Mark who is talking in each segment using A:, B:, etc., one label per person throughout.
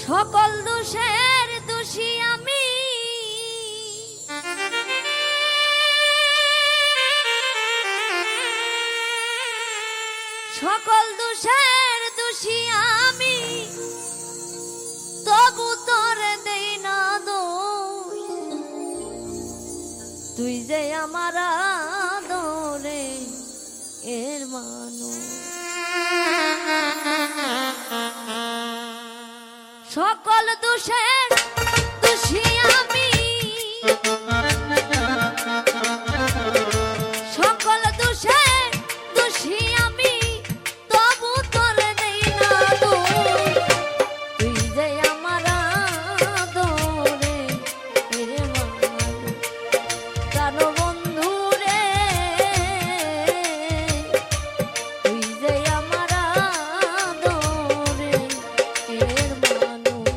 A: সকল দোষের দোষী আমি, সকল দোষের দোষী আমি, তবু তোর দেই না দোষ। তুই যে আমার আদরে এর মানুষ। সকল দোষের দোষী আমি, সকল দোষের দোষী আমি, তবু তোর দেই না দোষ। তুই যে আমার আদরে এর মানুষ। কারো বন্ধু রে, তুই যে আমার আদরে এর মানুষ।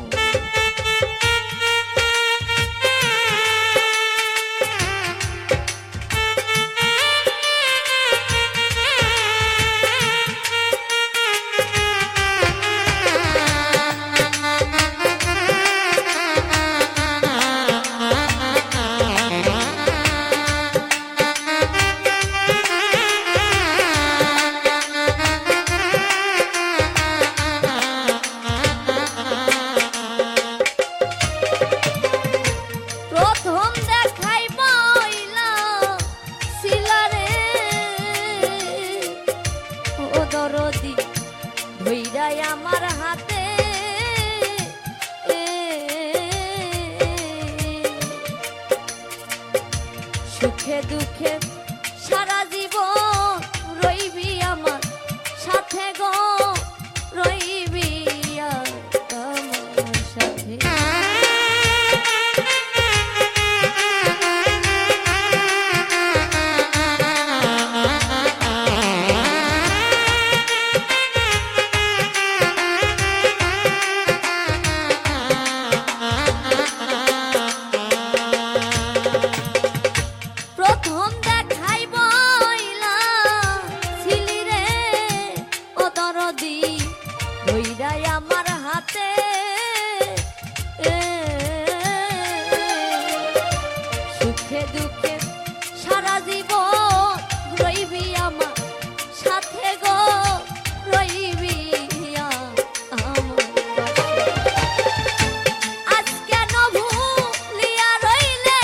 A: প্রথম দেখাই বইলা সিলারে, ও দরদি ধইরাই আমার হাতে। সুখে দুঃখে সারা জীবন রইবি আমার সাথে গো, রইবি আমার সাথে। প্রথম দেখাই বইলা ছিলি রে, ও দরদি ধইরাই আমার হাতে। সুখে দুঃখে সারা জীবন রইবি আমার সাথে গো, রইবি আমার পাশে। আজ কেন ভুলিয়া রইলে,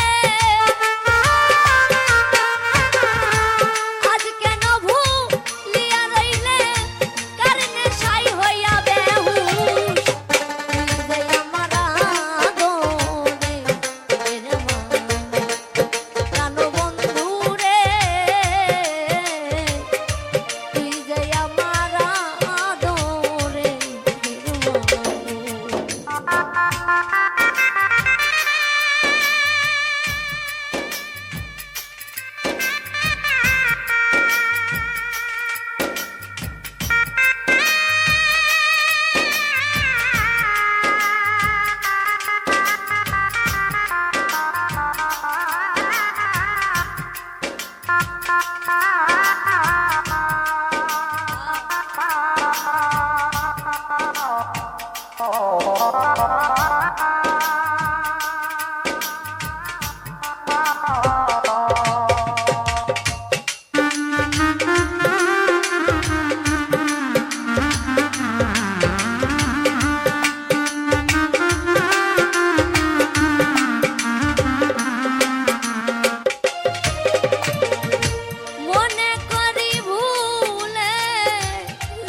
A: আজ কেন ভুলিয়া রইলে, কারণে সাই হইয়া বেহুশ। তুই যে আমার আদরে এর মানুষ। প্রাণ বন্ধু রে, তুই যে আমার আদরে এর মানুষ। মনে করি ভুলে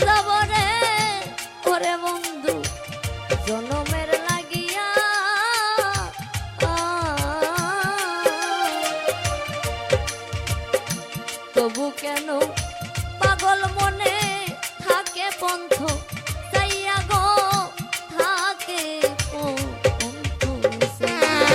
A: যাব রে, ওরে বন্ধু জনমের লাগিয়া। তবু কেন পাগল মনে থাকে পন্থ, চাইয়া গো থাকে পন্থ চাইয়া।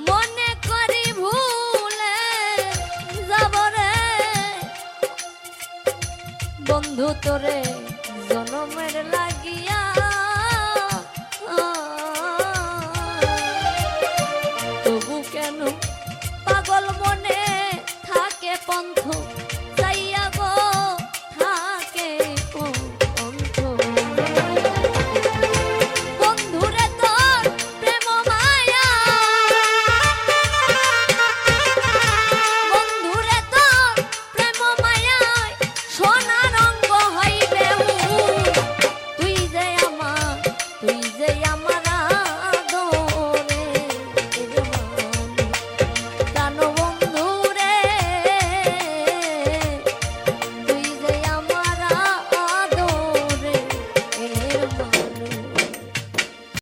A: মনে করি ভুলে যাব রে, বন্ধু তোরে জনমের লাগিয়া